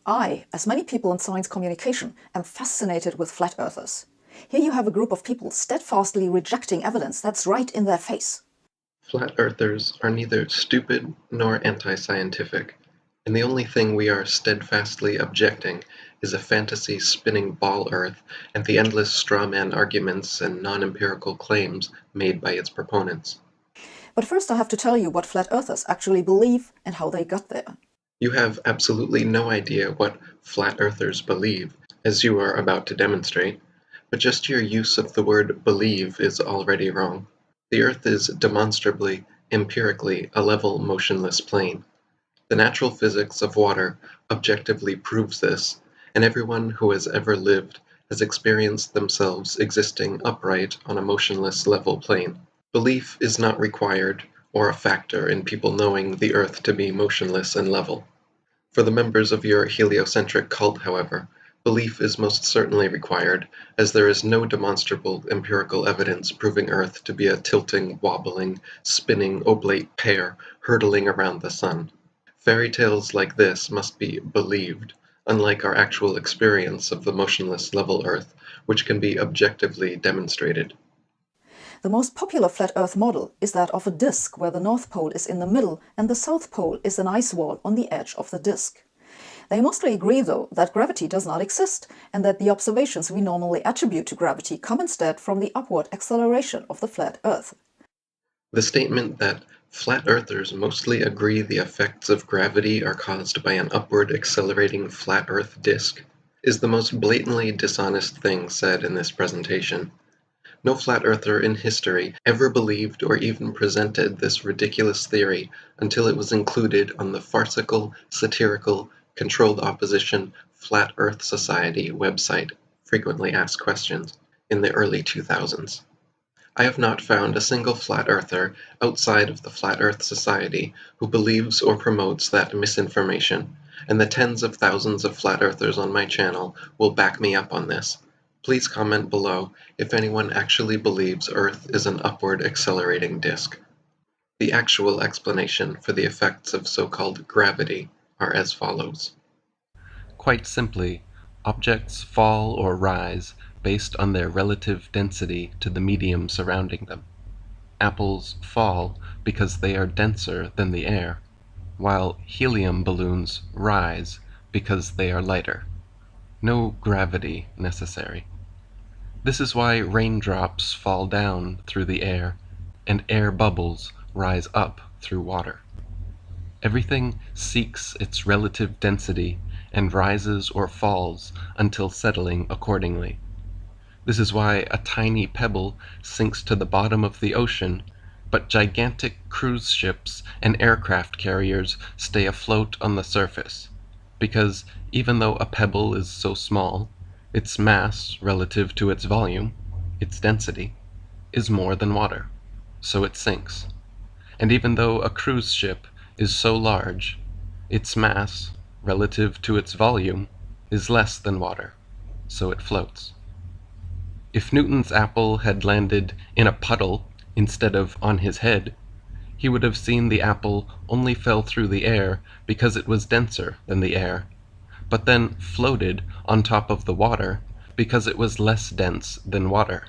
I, as many people in science communication, am fascinated with flat earthers. Here you have a group of people steadfastly rejecting evidence that's right in their face. Flat earthers are neither stupid nor anti-scientific, and the only thing we are steadfastly objecting is a fantasy spinning ball earth and the endless straw man arguments and non-empirical claims made by its proponents. But first I have to tell you what flat earthers actually believe and how they got there. You have absolutely no idea what flat earthers believe, as you are about to demonstrate, but just your use of the word believe is already wrong. The Earth is demonstrably, empirically, a level, motionless plane. The natural physics of water objectively proves this, and everyone who has ever lived has experienced themselves existing upright on a motionless level plane. Belief is not required or a factor in people knowing the Earth to be motionless and level. For the members of your heliocentric cult, however, belief is most certainly required, as there is no demonstrable empirical evidence proving Earth to be a tilting, wobbling, spinning oblate pear hurtling around the sun. Fairy tales like this must be believed, unlike our actual experience of the motionless level Earth, which can be objectively demonstrated. The most popular flat Earth model is that of a disk where the North Pole is in the middle and the South Pole is an ice wall on the edge of the disk. They mostly agree, though, that gravity does not exist and that the observations we normally attribute to gravity come instead from the upward acceleration of the flat Earth. The statement that flat earthers mostly agree the effects of gravity are caused by an upward accelerating flat Earth disk is the most blatantly dishonest thing said in this presentation. No flat earther in history ever believed or even presented this ridiculous theory until it was included on the farcical, satirical, controlled opposition Flat Earth Society website, Frequently Asked Questions, in the early 2000s. I have not found a single flat earther outside of the Flat Earth Society who believes or promotes that misinformation, and the tens of thousands of flat earthers on my channel will back me up on this. Please comment below if anyone actually believes Earth is an upward accelerating disk. The actual explanation for the effects of so-called gravity are as follows. Quite simply, objects fall or rise based on their relative density to the medium surrounding them. Apples fall because they are denser than the air, while helium balloons rise because they are lighter. No gravity necessary. This is why raindrops fall down through the air and air bubbles rise up through water. Everything seeks its relative density and rises or falls until settling accordingly. This is why a tiny pebble sinks to the bottom of the ocean, but gigantic cruise ships and aircraft carriers stay afloat on the surface, because even though a pebble is so small, its mass relative to its volume, its density, is more than water, so it sinks. And even though a cruise ship is so large, its mass, relative to its volume, is less than water, so it floats. If Newton's apple had landed in a puddle instead of on his head, he would have seen the apple only fell through the air because it was denser than the air, but then floated on top of the water because it was less dense than water.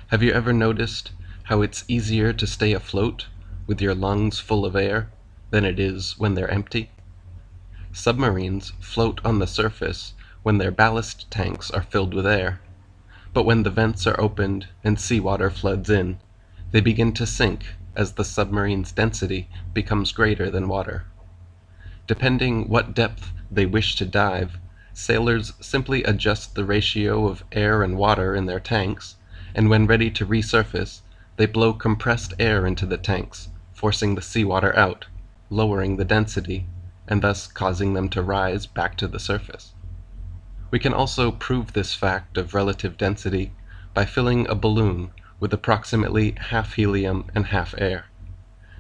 Have you ever noticed how it's easier to stay afloat with your lungs full of air than it is when they're empty? Submarines float on the surface when their ballast tanks are filled with air, but when the vents are opened and seawater floods in, they begin to sink as the submarine's density becomes greater than water. Depending what depth they wish to dive, sailors simply adjust the ratio of air and water in their tanks, and when ready to resurface, they blow compressed air into the tanks, forcing the seawater out, lowering the density, and thus causing them to rise back to the surface. We can also prove this fact of relative density by filling a balloon with approximately half helium and half air.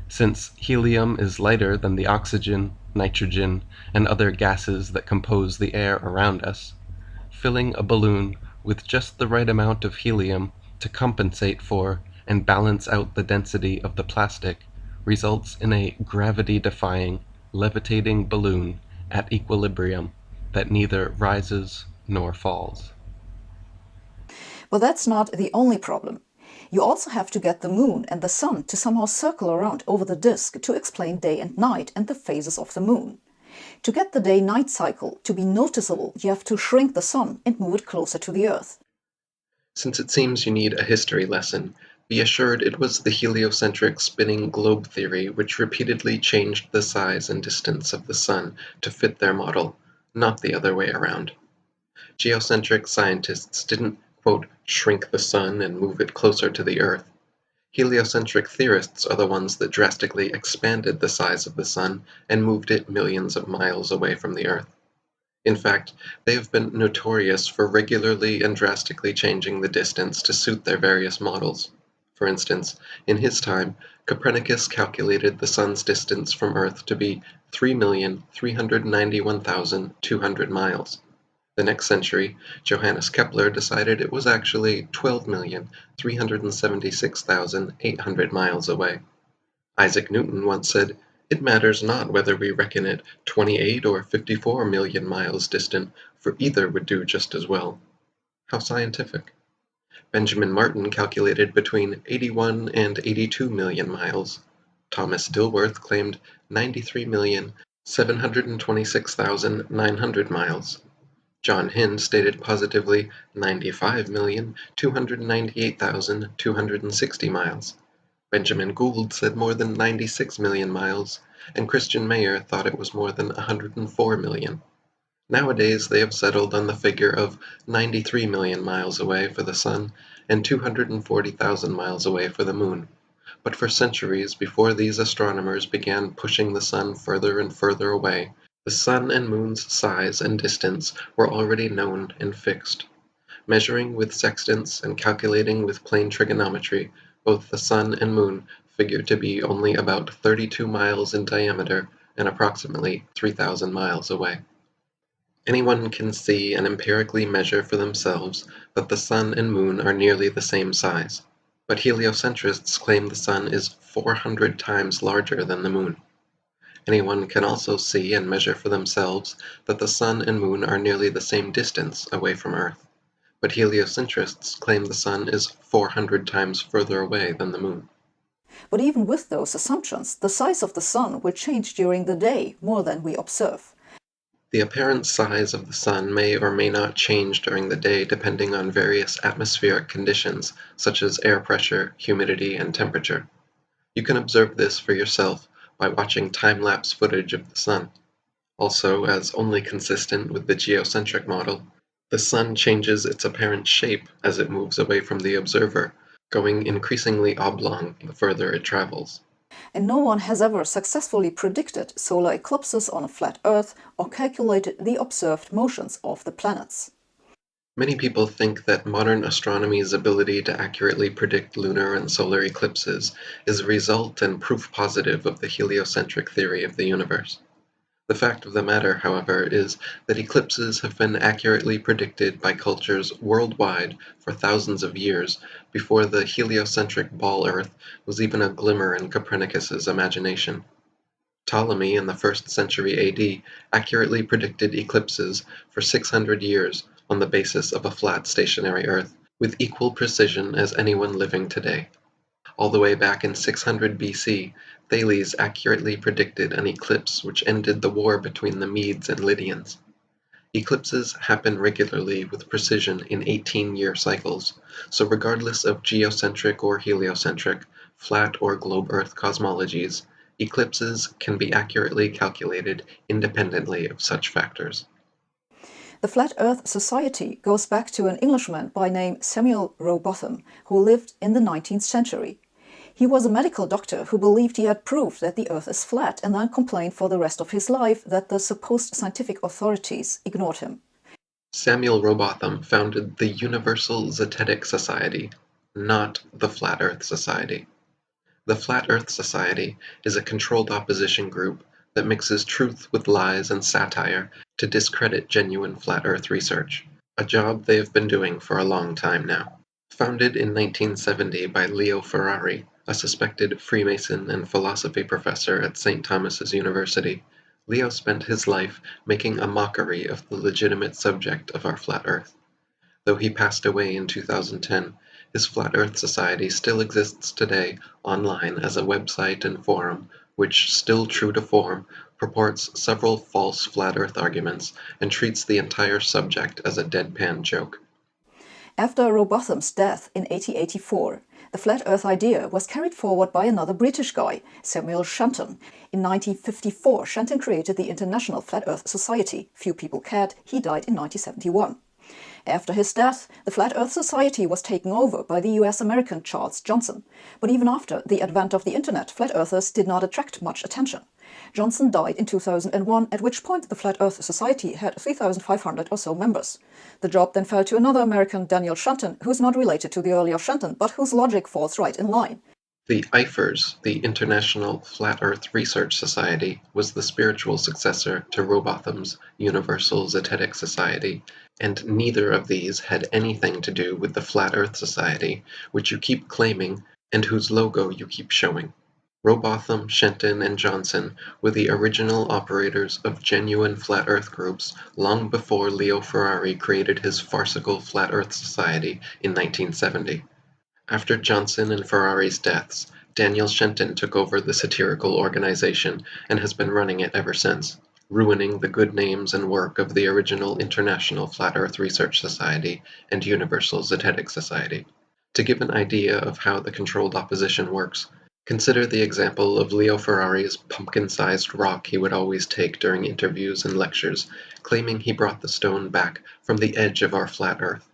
Since helium is lighter than the oxygen, nitrogen, and other gases that compose the air around us, filling a balloon with just the right amount of helium to compensate for and balance out the density of the plastic results in a gravity-defying, levitating balloon at equilibrium that neither rises nor falls. But that's not the only problem. You also have to get the moon and the sun to somehow circle around over the disk to explain day and night and the phases of the moon. To get the day-night cycle to be noticeable, you have to shrink the sun and move it closer to the Earth. Since it seems you need a history lesson, be assured it was the heliocentric spinning globe theory which repeatedly changed the size and distance of the sun to fit their model, not the other way around. Geocentric scientists didn't, quote, shrink the sun and move it closer to the Earth. Heliocentric theorists are the ones that drastically expanded the size of the sun and moved it millions of miles away from the Earth. In fact, they have been notorious for regularly and drastically changing the distance to suit their various models. For instance, in his time, Copernicus calculated the sun's distance from Earth to be 3,391,200 miles. The next century, Johannes Kepler decided it was actually 12,376,800 miles away. Isaac Newton once said, "It matters not whether we reckon it 28 or 54 million miles distant, for either would do just as well." How scientific. Benjamin Martin calculated between 81 and 82 million miles. Thomas Dilworth claimed 93,726,900 miles. John Hind stated positively 95,298,260 miles. Benjamin Gould said more than 96 million miles, and Christian Mayer thought it was more than 104 million. Nowadays they have settled on the figure of 93 million miles away for the Sun and 240,000 miles away for the Moon. But for centuries before these astronomers began pushing the Sun further and further away, the Sun and Moon's size and distance were already known and fixed. Measuring with sextants and calculating with plane trigonometry, both the Sun and Moon figured to be only about 32 miles in diameter and approximately 3,000 miles away. Anyone can see and empirically measure for themselves that the Sun and Moon are nearly the same size, but heliocentrists claim the Sun is 400 times larger than the Moon. Anyone can also see and measure for themselves that the Sun and Moon are nearly the same distance away from Earth, but heliocentrists claim the Sun is 400 times further away than the Moon. But even with those assumptions, the size of the Sun will change during the day more than we observe. The apparent size of the Sun may or may not change during the day depending on various atmospheric conditions such as air pressure, humidity, and temperature. You can observe this for yourself by watching time-lapse footage of the Sun. Also, as only consistent with the geocentric model, the Sun changes its apparent shape as it moves away from the observer, going increasingly oblong the further it travels. And no one has ever successfully predicted solar eclipses on a flat Earth or calculated the observed motions of the planets. Many people think that modern astronomy's ability to accurately predict lunar and solar eclipses is a result and proof positive of the heliocentric theory of the universe. The fact of the matter, however, is that eclipses have been accurately predicted by cultures worldwide for thousands of years before the heliocentric ball Earth was even a glimmer in Copernicus's imagination. Ptolemy in the 1st century AD accurately predicted eclipses for 600 years on the basis of a flat stationary Earth, with equal precision as anyone living today. All the way back in 600 BC, Thales accurately predicted an eclipse which ended the war between the Medes and Lydians. Eclipses happen regularly with precision in 18-year cycles, so regardless of geocentric or heliocentric, flat or globe Earth cosmologies, eclipses can be accurately calculated independently of such factors. The Flat Earth Society goes back to an Englishman by name Samuel Rowbotham, who lived in the 19th century. He was a medical doctor who believed he had proved that the Earth is flat and then complained for the rest of his life that the supposed scientific authorities ignored him. Samuel Rowbotham founded the Universal Zetetic Society, not the Flat Earth Society. The Flat Earth Society is a controlled opposition group that mixes truth with lies and satire to discredit genuine flat Earth research, a job they have been doing for a long time now. Founded in 1970 by Leo Ferrari, a suspected Freemason and philosophy professor at St. Thomas's University, Leo spent his life making a mockery of the legitimate subject of our flat Earth. Though he passed away in 2010, his Flat Earth Society still exists today online as a website and forum which, still true to form, purports several false flat Earth arguments and treats the entire subject as a deadpan joke. After Rowbotham's death in 1884, the flat Earth idea was carried forward by another British guy, Samuel Shenton. In 1954, Shenton created the International Flat Earth Society. Few people cared. He died in 1971. After his death, the Flat Earth Society was taken over by the US-American Charles Johnson. But even after the advent of the internet, flat earthers did not attract much attention. Johnson died in 2001, at which point the Flat Earth Society had 3,500 or so members. The job then fell to another American, Daniel Shenton, who is not related to the earlier Shenton, but whose logic falls right in line. The IFERS, the International Flat Earth Research Society, was the spiritual successor to Rowbotham's Universal Zetetic Society, and neither of these had anything to do with the Flat Earth Society, which you keep claiming and whose logo you keep showing. Rowbotham, Shenton, and Johnson were the original operators of genuine flat Earth groups long before Leo Ferrari created his farcical Flat Earth Society in 1970. After Johnson and Ferrari's deaths, Daniel Shenton took over the satirical organization and has been running it ever since, ruining the good names and work of the original International Flat Earth Research Society and Universal Zetetic Society. To give an idea of how the controlled opposition works, consider the example of Leo Ferrari's pumpkin-sized rock he would always take during interviews and lectures, claiming he brought the stone back from the edge of our flat Earth.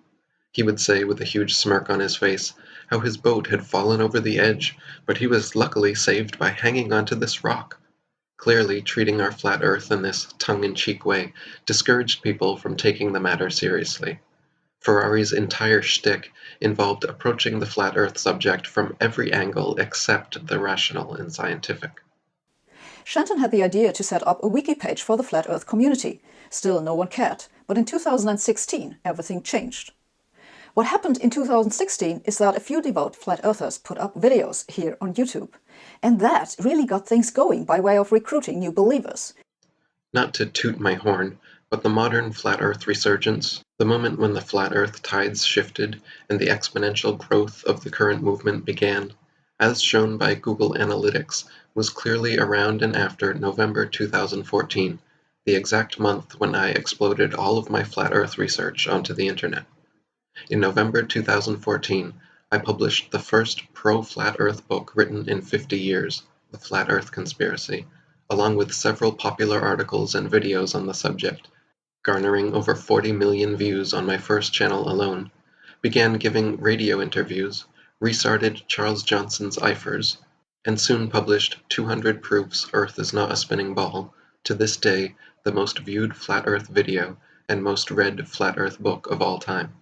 He would say with a huge smirk on his face how his boat had fallen over the edge, but he was luckily saved by hanging onto this rock. Clearly, treating our flat Earth in this tongue-in-cheek way discouraged people from taking the matter seriously. Ferrari's entire shtick involved approaching the flat Earth subject from every angle except the rational and scientific. Shenton had the idea to set up a wiki page for the flat Earth community. Still, no one cared, but in 2016, everything changed. What happened in 2016 is that a few devout flat earthers put up videos here on YouTube. And that really got things going by way of recruiting new believers. Not to toot my horn, but the modern flat Earth resurgence, the moment when the flat Earth tides shifted and the exponential growth of the current movement began, as shown by Google Analytics, was clearly around and after November 2014, the exact month when I exploded all of my flat Earth research onto the internet. In November 2014, I published the first pro-flat Earth book written in 50 years, The Flat Earth Conspiracy, along with several popular articles and videos on the subject, garnering over 40 million views on my first channel alone, began giving radio interviews, restarted Charles Johnson's IFERS, and soon published 200 Proofs Earth is Not a Spinning Ball, to this day the most viewed flat Earth video and most read flat Earth book of all time.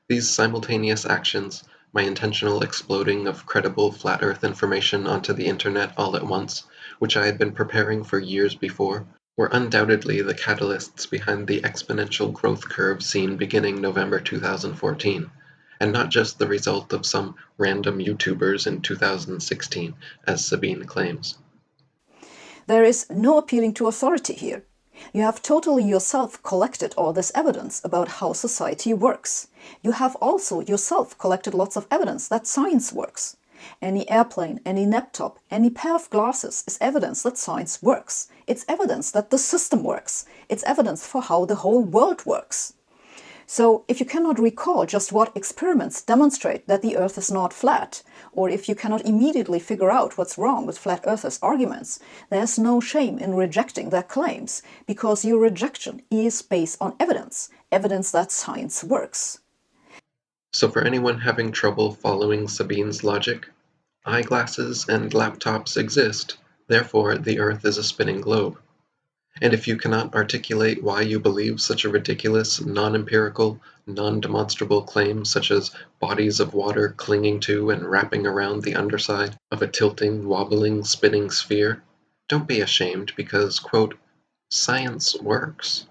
These simultaneous actions, my intentional exploding of credible flat Earth information onto the internet all at once, which I had been preparing for years before, were undoubtedly the catalysts behind the exponential growth curve seen beginning November 2014, and not just the result of some random YouTubers in 2016, as Sabine claims. There is no appealing to authority here. You have totally yourself collected all this evidence about how society works. You have also yourself collected lots of evidence that science works. Any airplane, any laptop, any pair of glasses is evidence that science works. It's evidence that the system works. It's evidence for how the whole world works. So if you cannot recall just what experiments demonstrate that the Earth is not flat, or if you cannot immediately figure out what's wrong with flat earthers' arguments, there's no shame in rejecting their claims, because your rejection is based on evidence, evidence that science works. So for anyone having trouble following Sabine's logic, eyeglasses and laptops exist, therefore the Earth is a spinning globe. And if you cannot articulate why you believe such a ridiculous, non-empirical, non-demonstrable claim such as bodies of water clinging to and wrapping around the underside of a tilting, wobbling, spinning sphere, don't be ashamed because, quote, science works.